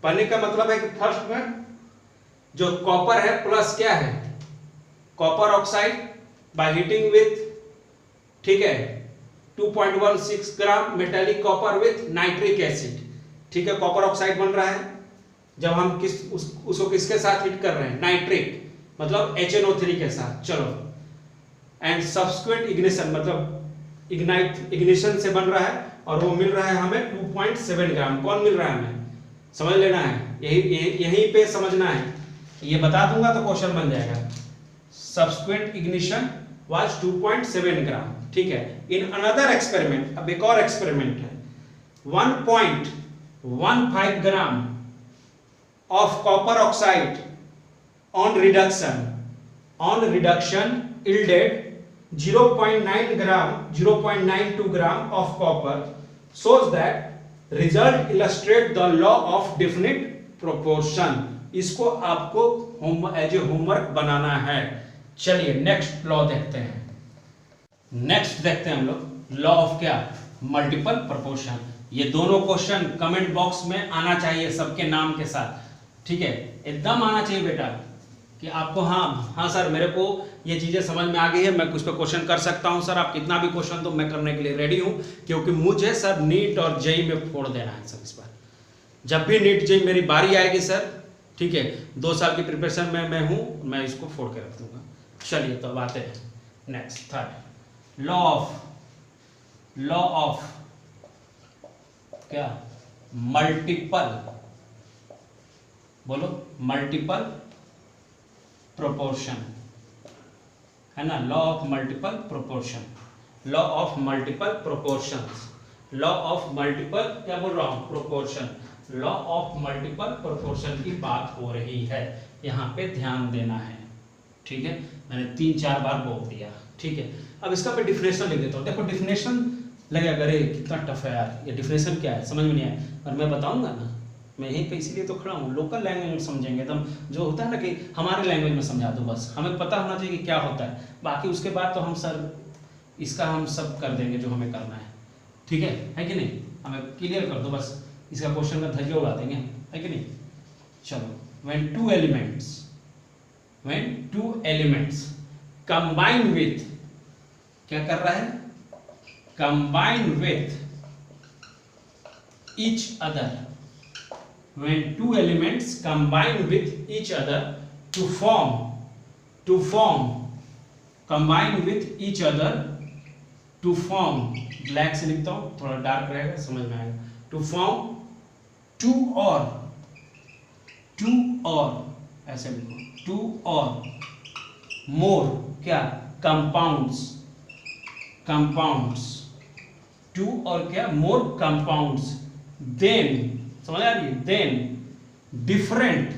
पढ़ने का मतलब है कि फर्स्ट में जो कॉपर है प्लस क्या है? Copper oxide by heating with, ठीक है, 2.16 gram metallic copper with nitric acid. ठीक है, कॉपर ऑक्साइड बन रहा है जब हम उसको किसके साथ हीट कर रहे हैं? नाइट्रिक, मतलब HNO3 के साथ। चलो, एंड सब्सिक्वेंट इग्निशन मतलब इग्निशन से बन रहा है और वो मिल रहा है हमें 2.7 ग्राम। कौन मिल रहा है हमें? समझ लेना है, यहीं पे समझना है। ये बता दूंगा तो क्वेश्चन बन जाएगा। सब्सिक्वेंट इग्निशन वाज 2.7 ग्राम। ठीक है, इन अनदर एक्सपेरिमेंट, अब एक और एक्सपेरिमेंट है, 1.15 gram of copper oxide on reduction yielded 0.92 gram of copper, shows that result illustrate the law of definite proportion। इसको आपको एज ए होमवर्क बनाना है। चलिए नेक्स्ट लॉ देखते हैं। नेक्स्ट देखते हैं हम लोग लॉ ऑफ क्या? Multiple proportion. ये दोनों क्वेश्चन कमेंट बॉक्स में आना चाहिए सबके नाम के साथ। ठीक है, एकदम आना चाहिए बेटा कि आपको हाँ सर मेरे को ये चीज़ें समझ में आ गई है, मैं कुछ पे क्वेश्चन कर सकता हूँ सर, आप कितना भी क्वेश्चन दो मैं करने के लिए रेडी हूँ, क्योंकि मुझे सर नीट और जेई में फोड़ देना है सर इस बार। जब भी नीट जेई मेरी बारी आएगी सर, ठीक है, 2 साल की प्रिपरेशन में मैं हूँ, मैं इसको फोड़ के रख दूंगा। चलिए तो अब आते हैं नेक्स्ट थर्ड, लॉ ऑफ क्या, मल्टीपल, बोलो मल्टीपल प्रोपोर्शन, है ना, law of multiple proportion, law of multiple proportions, law of multiple क्या बोल रहा हूं, proportion, law of multiple proportion की बात हो रही है, यहां पे ध्यान देना है, ठीक है, मैंने 3-4 बार बोल दिया, ठीक है। अब इसका पे डिफिनेशन लिख देता हूं, देखो डिफिनेशन लगे अरे कितना टफ है यार, ये डिफिनेशन क्या है समझ में नहीं आया, और मैं बताऊंगा ना, मैं यहीं पे इसीलिए तो खड़ा हूँ, लोकल लैंग्वेज में समझेंगे एकदम, जो होता है ना कि हमारे लैंग्वेज में समझा दो बस, हमें पता होना चाहिए कि क्या होता है, बाकी उसके बाद तो हम सर इसका हम सब कर देंगे जो हमें करना है, ठीक है कि नहीं, हमें क्लियर कर दो बस, इसका क्वेश्चन का धज्जिया उड़ा देंगे, है कि नहीं। चलो, when two elements combine with, क्या कर रहा है, combine with each other, when two elements combine with each other to form combine with each other to form, black से लिखता हूँ थोड़ा डार्क रहेगा समझ में आएगा, to form two or ऐसे लिखो, two or more क्या, compounds, two और क्या, more compounds, then समझ आ रही है, then different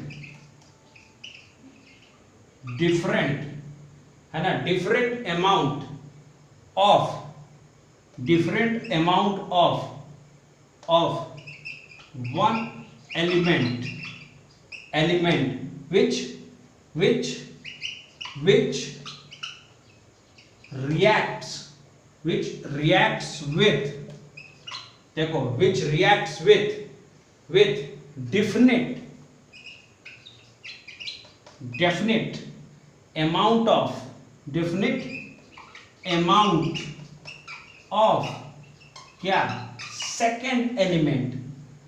है ना, different amount of one element which reacts with, देखो, which reacts with definite amount of क्या,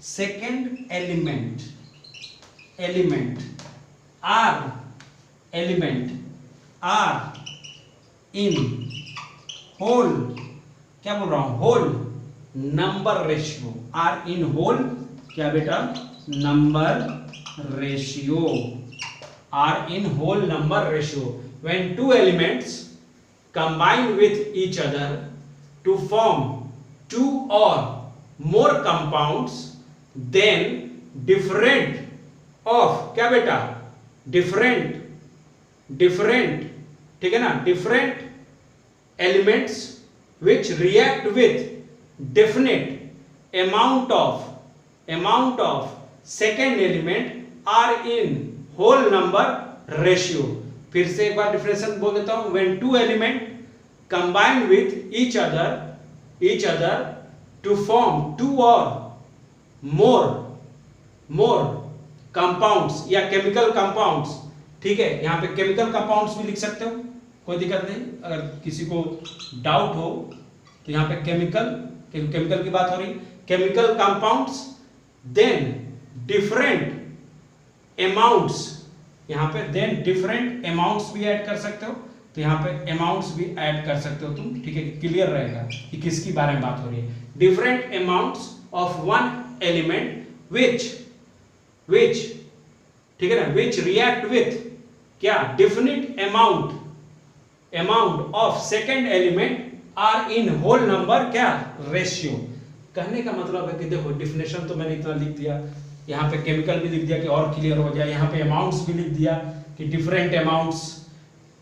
second element are in whole, क्या बोल रहा हूं, whole number ratio, are in whole क्या बेटा, number ratio, are in whole number ratio, when two elements combine with each other to form two or more compounds, then different of क्या बेटा, different ठीक है ना, different elements which react with definite amount of second element are in whole number ratio। फिर से एक बार differential बोल देता हूं, when two element combine with each other to form two or more compounds या chemical compounds, ठीक है, यहां पे chemical compounds भी लिख सकते हो, कोई दिक्कत नहीं, अगर किसी को डाउट हो तो यहां पे केमिकल की बात हो रही, chemical compounds, then different amounts, यहां पे then different amounts भी ऐड कर सकते हो, तो यहां पे अमाउंट्स भी ऐड कर सकते हो तुम, ठीक है, क्लियर रहेगा कि किसकी बारे में बात हो रही है, different amounts of one element which ठीक है ना, which react with क्या, definite amount of second element are in whole number क्या, ratio। कहने का मतलब है कि देखो डिफिनेशन तो मैंने इतना लिख दिया, यहाँ पे केमिकल भी लिख दिया कि और क्लियर हो जाए, यहाँ पे अमाउंट्स भी लिख दिया कि डिफरेंट अमाउंट्स,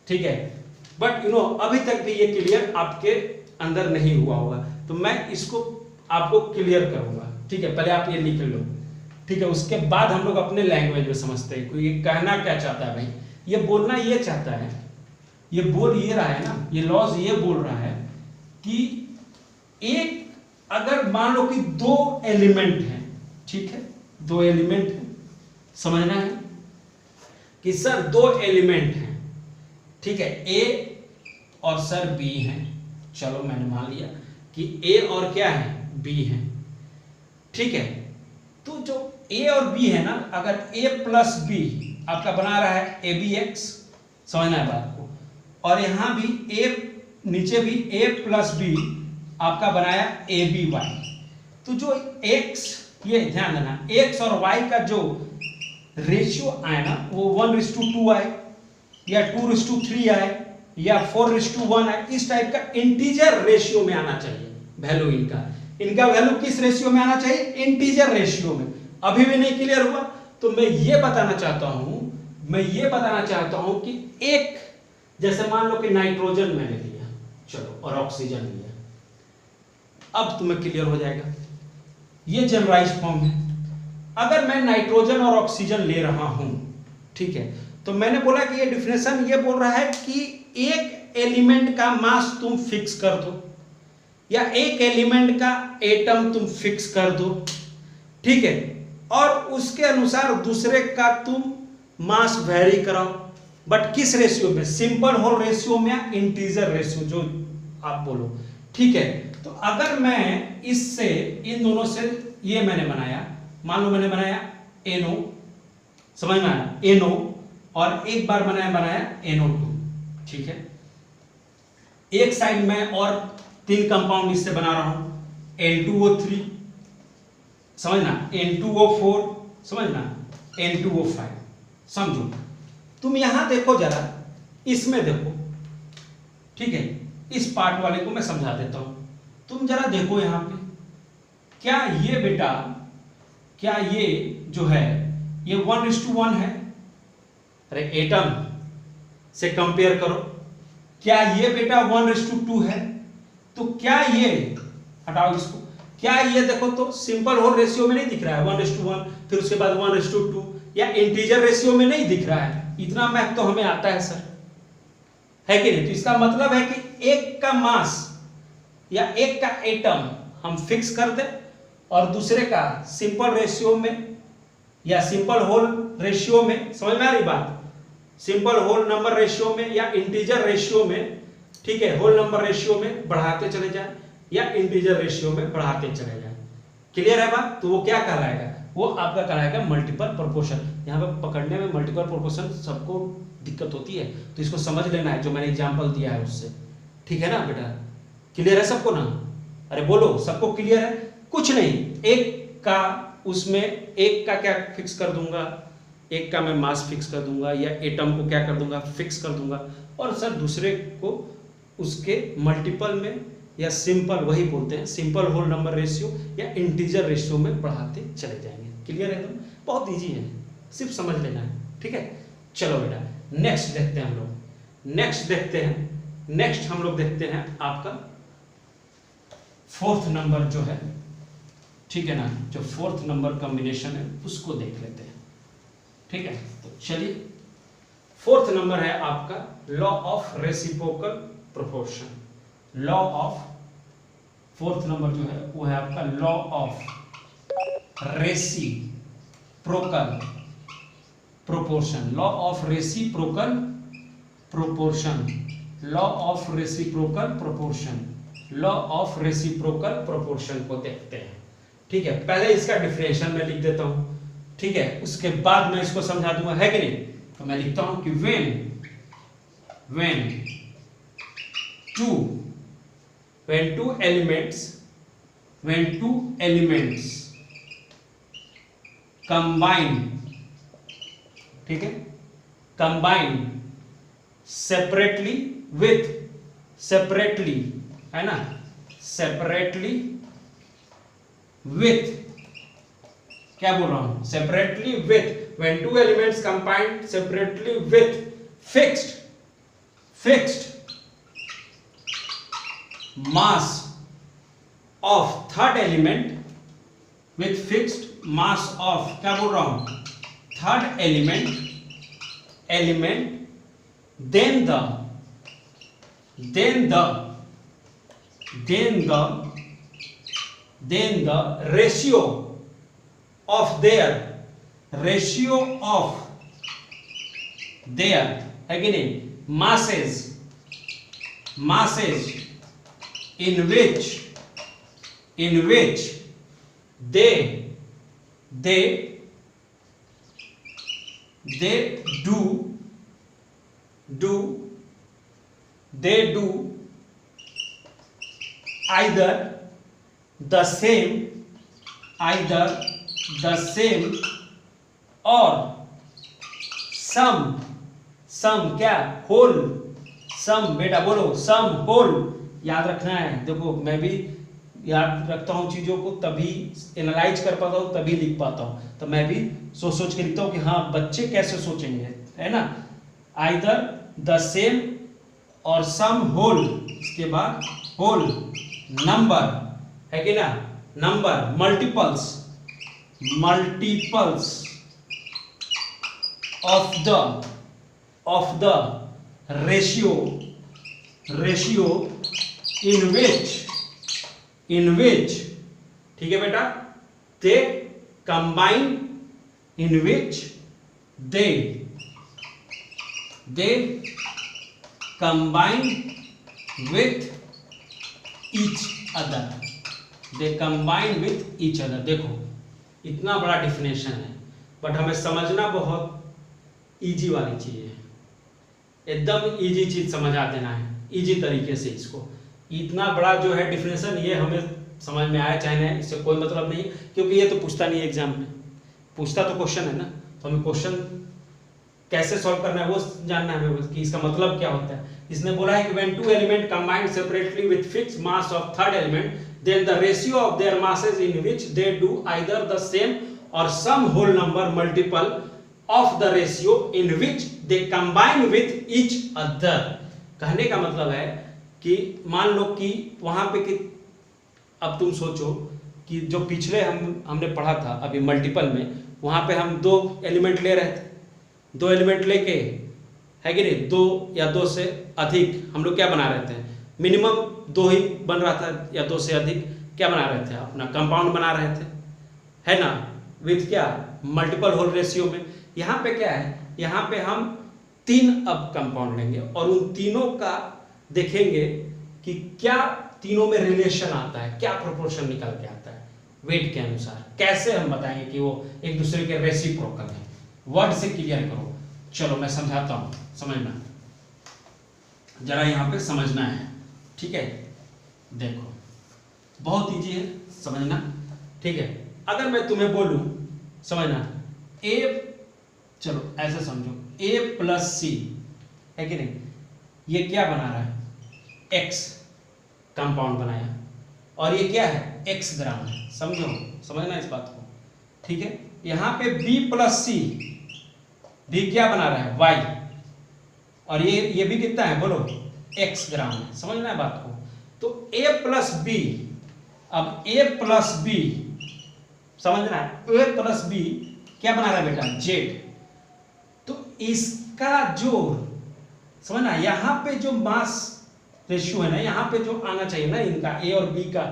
ठीक है, बट यू नो अभी तक भी ये क्लियर आपके अंदर नहीं हुआ होगा, तो मैं इसको आपको क्लियर करूंगा, ठीक है, पहले आप ये लिख लो, ठीक है, उसके बाद हम लोग अपने लैंग्वेज में समझते हैं कि ये कहना क्या चाहता है भाई, ये बोलना ये चाहता है, ये बोल ये रहा है ना, ये लॉज ये बोल रहा है कि एक अगर मान लो कि दो एलिमेंट हैं, ठीक है, दो एलिमेंट हैं, समझना है कि सर दो एलिमेंट हैं, ठीक है, ए और सर बी हैं। चलो मैंने मान लिया कि ए और क्या है, बी है, ठीक है। तो जो ए और बी है ना, अगर ए प्लस बी आपका बना रहा है ए बी एक्स, समझना है बात को, और यहां भी ए, नीचे भी ए प्लस बी आपका बनाया ए बी वाई, तो जो एक्स, ये ध्यान देना, एक्स और वाई का जो रेशियो आए ना वो 1:2 आए या 2:3 आए या 4:1 आए, इस टाइप का इंटीजर रेशियो में आना चाहिए वैल्यू। इनका वैल्यू किस रेशियो में आना चाहिए, इंटीजर रेशियो में। अभी भी नहीं क्लियर हुआ तो मैं ये बताना चाहता हूं कि एक, जैसे मान लो कि नाइट्रोजन मैंने लिया, चलो, और ऑक्सीजन लिया, अब तुम्हें क्लियर हो जाएगा। ये जनरलाइज फॉर्म है। अगर मैं नाइट्रोजन और ऑक्सीजन ले रहा हूं, ठीक है, तो मैंने बोला कि ये डिफिनेशन ये बोल रहा है कि एक एलिमेंट का मास तुम फिक्स कर दो या एक एलिमेंट का एटम तुम फिक्स कर दो, ठीक है, और उसके अनुसार दूसरे का तुम मास वेरी कराओ, बट किस रेशियो में, सिंपल होल रेशियो में या इंटीजर रेशियो, जो आप बोलो, ठीक है। तो अगर मैं इससे, इन दोनों से, ये मैंने बनाया, मान लो मैंने बनाया NO, समझ में आया, NO, और एक बार बनाया NO2, ठीक है। एक साइड में और 3 कंपाउंड इससे बना रहा हूं, N2O3, समझना, N2O4, समझना, N2O5, समझो। तुम यहां देखो जरा, इसमें देखो, ठीक है, इस पार्ट वाले को मैं समझा देता हूं। तुम जरा देखो यहां पे, क्या ये बेटा, क्या ये जो है ये 1:1 है? अरे एटम से कंपेयर करो, क्या ये बेटा 1:2 है? तो क्या ये, हटाओ इसको, क्या ये देखो तो सिंपल होल रेशियो में नहीं दिख रहा है 1:1, फिर उसके बाद 1:2, या इंटीजर रेशियो में नहीं दिख रहा है? इतना मैथ तो हमें आता है सर, है कि नहीं? तो इसका मतलब है कि एक का मास या एक का एटम हम फिक्स कर दें और दूसरे का सिंपल रेशियो में या सिंपल होल रेशियो में, समझ में आ रही बात, सिंपल होल नंबर रेशियो में या इंटीजर रेशियो में, ठीक है, होल नंबर रेशियो में बढ़ाते चले जाए या इंटीजर रेशियो में बढ़ाते चले जाए। क्लियर है बात? तो वो क्या कहलाएगा, वो आपका कहलाएगा मल्टीपल प्रोपोर्शन। यहाँ पे पकड़ने में मल्टीपल प्रोपोर्शन सबको दिक्कत होती है, तो इसको समझ लेना है, जो मैंने एग्जांपल दिया है उससे, ठीक है ना बेटा? क्लियर है सबको ना? अरे बोलो, सबको क्लियर है? कुछ नहीं, एक का, उसमें एक का क्या फिक्स कर दूंगा, एक का मैं मास फिक्स कर दूंगा या एटम को क्या कर दूंगा, फिक्स कर दूंगा, और सर दूसरे को उसके मल्टीपल में या सिंपल, वही बोलते हैं सिंपल होल नंबर रेशियो या इंटीजर रेशियो में बढ़ाते चले जाएंगे। क्लियर है? तो बहुत इजी है, सिर्फ समझ लेना है, ठीक है। चलो बेटा नेक्स्ट देखते हैं हम लोग, नेक्स्ट हम लोग देखते हैं आपका 4th नंबर जो है, ठीक है ना, जो 4th नंबर कॉम्बिनेशन है उसको देख लेते हैं, ठीक है। तो चलिए 4th नंबर है आपका law of reciprocal proportion. Law of 4th number जो है वो है आपका law of reciprocal proportion. Law of reciprocal proportion, law of reciprocal proportion, law of reciprocal proportion को देखते हैं, ठीक है। पहले इसका डिफरेंशियल मैं लिख देता हूं, ठीक है, उसके बाद मैं इसको समझा दूंगा, है कि नहीं? तो मैं लिखता हूं कि when two elements combine, ठीक है, combine separately, है ना, separately with, क्या बोल रहा हूं, separately with, when two elements combine separately with fixed mass of third element, with fixed mass of, क्या बोल रहा हूं, third element, then the ratio of their ratio of their, है कि नहीं, masses in which they do either the same or some क्या, whole, सम, बेटा बोलो सम होल, याद रखना है। देखो मैं भी याद रखता हूँ चीजों को, तभी एनालाइज कर पाता हूँ, तभी लिख पाता हूँ। तो मैं भी सोच के लिखता हूँ कि हाँ बच्चे कैसे सोचेंगे, है ना। आइदर द सेम और सम होल, इसके बाद होल नंबर, है कि ना, number multiples of the ratio in which, ठीक है बेटा, they combine, in which they combine with each other, देखो इतना बड़ा डिफिनेशन है, बट हमें समझना बहुत इजी वाली चीज है, एकदम इजी चीज समझा देना है, इजी तरीके से इसको। इतना बड़ा जो है डिफिनेशन, ये हमें समझ में आया चाहे नहीं, इससे कोई मतलब नहीं, क्योंकि ये तो पूछता नहीं है एग्जाम में, पूछता तो क्वेश्चन है ना, तो हमें क्वेश्चन कैसे सॉल्व करना है वो जानना है हमें कि इसका मतलब क्या होता है। इसने बोला है कि when two element combined separately with fixed mass of third element, then the ratio of their masses in which they do either the same or some whole number multiple of the ratio in which they combine with each other। कहने का मतलब है कि मान लो कि वहां पे कि अब तुम सोचो कि जो पिछले हमने पढ़ा था अभी मल्टीपल में, वहां पे हम दो एलिमेंट ले रहे थे, दो एलिमेंट लेके, है कि नहीं, दो या दो से अधिक हम लोग क्या बना रहे थे, मिनिमम दो ही बन रहा था या दो से अधिक क्या बना रहे थे, अपना कंपाउंड बना रहे थे, है ना, विथ क्या, मल्टीपल होल रेशियो में। यहाँ पे क्या है, यहाँ पे हम 3 अब कंपाउंड लेंगे और उन तीनों का देखेंगे कि क्या तीनों में रिलेशन आता है, क्या प्रोपोर्शन निकल के आता है वेट के अनुसार। कैसे हम बताएंगे कि वो एक दूसरे के रेसिप्रोकल है, वर्ड से क्लियर करो। चलो मैं समझाता हूं, समझना जरा, यहां पे समझना है, ठीक है। देखो बहुत इजी है समझना, ठीक है। अगर मैं तुम्हें बोलूं, समझना, ए, चलो ऐसे समझो, a प्लस सी, है कि नहीं, ये क्या बना रहा है, x कंपाउंड बनाया, और ये क्या है, x ग्राम है, समझना इस बात को, ठीक है। यहाँ पे b प्लस सी, भी क्या बना रहा है, y, और ये भी कितना है बोलो, x ग्राम है, समझना है बात को। तो a प्लस बी, अब a प्लस बी, समझना है, a प्लस बी क्या बना रहा है बेटा, z। तो इसका जोड़, समझना, यहाँ पे जो मास रेशियो है ना, यहाँ पे जो आना चाहिए ना इनका, a और b का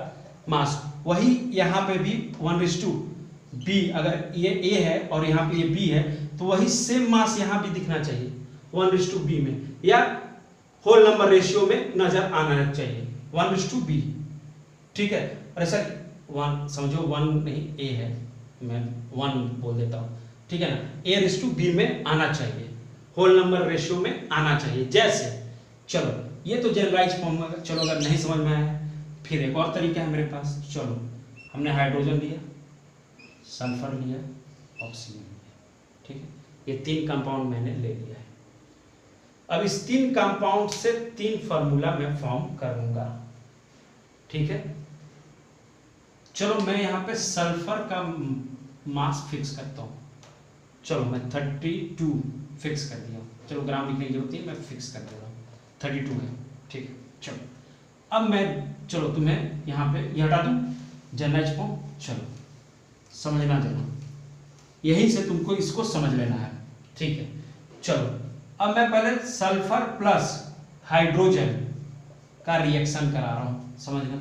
मास, वही यहाँ पे भी 1:b, अगर ये a है और यहाँ पे ये b है, तो वही सेम मास यहाँ भी दिखना चाहिए 1:b में, या होल नंबर रेशियो में नजर आना चाहिए 1:b, ठीक है। और ऐसा 1 समझो, 1 नहीं a है, मैं 1 बोल देता हूँ, ठीक है ना, a:b में आना चाहिए, होल नंबर रेशियो में आना चाहिए, जैसे। चलो ये तो जनरलाइज फॉर्म होगा। चलो अगर नहीं समझ में आया फिर एक और तरीका है मेरे पास। चलो हमने हाइड्रोजन लिया, सल्फर लिया, ऑक्सीजन लिया, ठीक है, ये 3 कंपाउंड मैंने ले लिया है। अब इस 3 कंपाउंड से 3 फार्मूला मैं फॉर्म करूंगा, ठीक है। चलो मैं यहाँ पे सल्फर का मास फिक्स करता हूँ। चलो मैं 32 फिक्स कर दिया, चलो ग्राम लिखने की जरूरत नहीं, मैं फिक्स कर दे रहा हूँ 32 है, ठीक है। चलो अब मैं, चलो तुम्हें यहाँ पे ये हटा दूँ जनरलाइज फॉर्म, चलो समझना जरा, यहीं से तुमको इसको समझ लेना है, ठीक है। चलो अब मैं पहले सल्फर प्लस हाइड्रोजन का रिएक्शन करा रहा हूँ, समझना।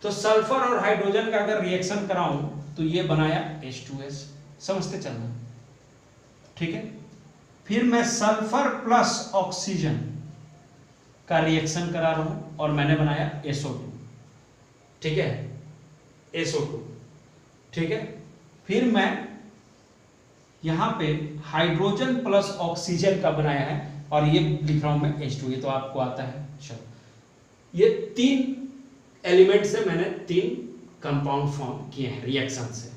तो सल्फर और हाइड्रोजन का अगर रिएक्शन कराऊं तो ये बनाया H2S, समझते चलना, ठीक है। फिर मैं सल्फर प्लस ऑक्सीजन का रिएक्शन करा रहा हूं और मैंने बनाया SO2, ठीक है, SO2, ठीक है। फिर मैं यहां पे हाइड्रोजन प्लस ऑक्सीजन का बनाया है और ये लिख रहा हूं मैं H2, ये तो आपको आता है। चलो, ये 3 एलिमेंट से मैंने 3 कंपाउंड फॉर्म किए हैं रिएक्शन से,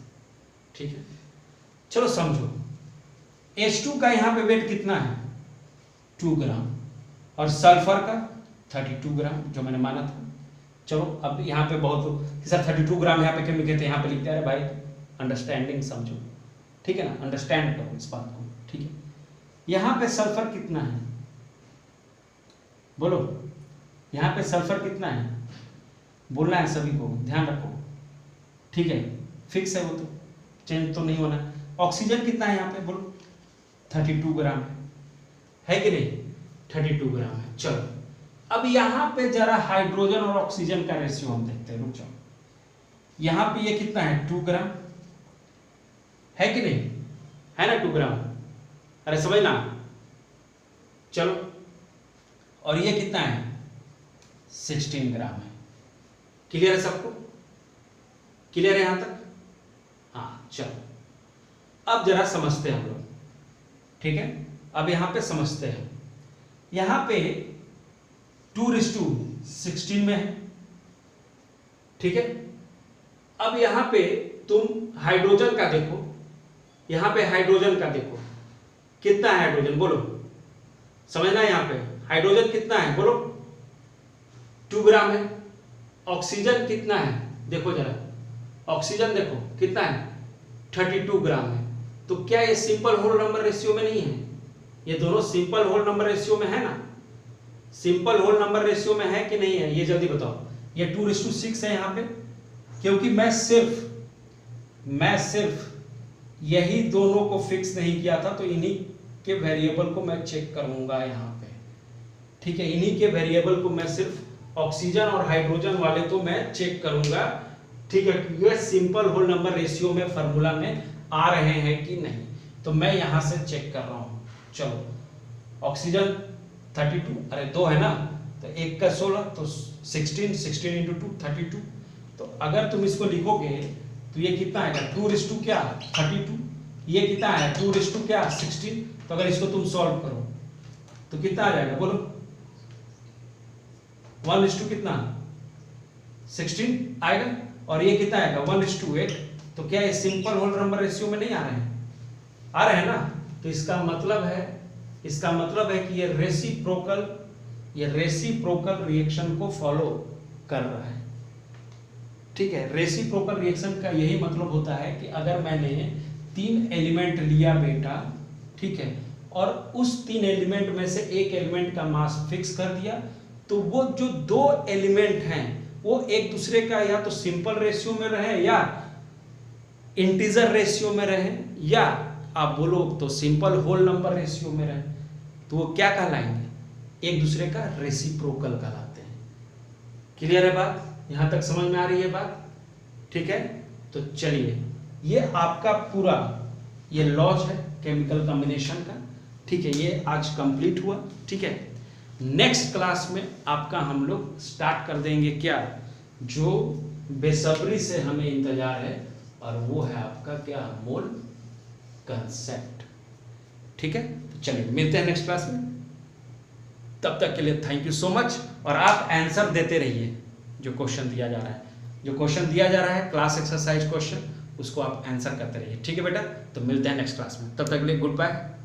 ठीक है। चलो समझो, H2 का यहां पे वेट कितना है 2 ग्राम और सल्फर का 32 ग्राम जो मैंने माना था। चलो अब यहाँ पे बहुत सर 32 ग्राम यहाँ पे क्यों लिखे थे, यहाँ पे लिखते हैं भाई अंडरस्टैंडिंग समझो, ठीक है ना, अंडरस्टैंड करो इस बात को, ठीक है। यहाँ पे सल्फर कितना है बोलो, यहाँ पे सल्फर कितना है बोलना है सभी को, ध्यान रखो, ठीक है, फिक्स है वो तो चेंज तो नहीं होना। ऑक्सीजन कितना है यहाँ पे बोलो 32 ग्राम है कि नहीं, 32 ग्राम है। चलो अब यहां पे जरा हाइड्रोजन और ऑक्सीजन का रेशियो हम देखते हैं, रुक जाओ। यहां पे ये कितना है 2 ग्राम है कि नहीं, है ना 2 ग्राम, अरे समझना। चलो और ये कितना है 16 ग्राम है। क्लियर है सबको, क्लियर है यहां तक? हाँ चलो अब जरा समझते हैं हम लोग, ठीक है। अब यहां पे समझते हैं, यहां पे 2:16 में है, ठीक है। अब यहां पे तुम हाइड्रोजन का देखो, यहां पे हाइड्रोजन का देखो कितना है हाइड्रोजन बोलो, समझना है। यहां पे हाइड्रोजन कितना है बोलो 2 ग्राम है। ऑक्सीजन कितना है देखो जरा, ऑक्सीजन देखो कितना है 32 ग्राम है। तो क्या ये सिंपल होल नंबर रेशियो में नहीं है, ये दोनों सिंपल होल नंबर रेशियो में है ना, सिंपल होल नंबर रेशियो में है कि नहीं है, ये जल्दी बताओ। ये 2:6 है यहाँ पे, क्योंकि मैं सिर्फ यही दोनों को फिक्स नहीं किया था, तो इन्हीं के वेरिएबल को मैं चेक करूंगा यहाँ पे, ठीक है। इन्हीं के वेरिएबल को मैं सिर्फ ऑक्सीजन और हाइड्रोजन वाले तो मैं चेक करूंगा, ठीक है, ये सिंपल होल नंबर रेशियो में फॉर्मूला में आ रहे हैं कि नहीं, तो मैं यहां से चेक कर रहा हूं। चलो ऑक्सीजन 32, अरे 2 है ना, तो 1 का 16 तो 16 इंटू 2 32। तो अगर तुम इसको लिखोगे तो ये कितना आएगा 2 क्या 32, ये कितना है 2 क्या 16। तो अगर इसको तुम सॉल्व करो तो कितना आ जाएगा बोलो 1 कितना 16 आएगा, और ये कितना आएगा 1:8। तो क्या ये सिंपल होल नंबर रेशियो में नहीं आ रहे हैं, आ रहे हैं ना। तो इसका मतलब है कि ये रेसिप्रोकल रिएक्शन को फॉलो कर रहा है, ठीक है। रेसिप्रोकल रिएक्शन का यही मतलब होता है कि अगर मैंने 3 एलिमेंट लिया बेटा, ठीक है, और उस 3 एलिमेंट में से एक एलिमेंट का मास फिक्स कर दिया, तो वो जो 2 एलिमेंट हैं वो एक दूसरे का या तो सिंपल रेशियो में रहे या इंटीजर रेशियो में रहे, या आप बोलो तो सिंपल होल नंबर रेशियो में रहे, तो वो क्या कहलाएंगे एक दूसरे का रेसिप्रोकल कहलाते हैं। क्लियर है बात, यहां तक समझ में आ रही है बात, ठीक है। तो चलिए ये आपका पूरा ये लॉज है केमिकल कॉम्बिनेशन का, ठीक है, ये आज कंप्लीट हुआ, ठीक है। नेक्स्ट क्लास में आपका हम लोग स्टार्ट कर देंगे क्या, जो बेसब्री से हमें इंतजार है, और वो है आपका क्या मोल कंसेप्ट, ठीक है। तो चलिए मिलते हैं नेक्स्ट क्लास में, तब तक के लिए थैंक यू सो मच। और आप आंसर देते रहिए, जो क्वेश्चन दिया जा रहा है क्लास एक्सरसाइज क्वेश्चन, उसको आप आंसर करते रहिए, ठीक है बेटा। तो मिलते हैं नेक्स्ट क्लास में, तब तक के लिए गुड बाय।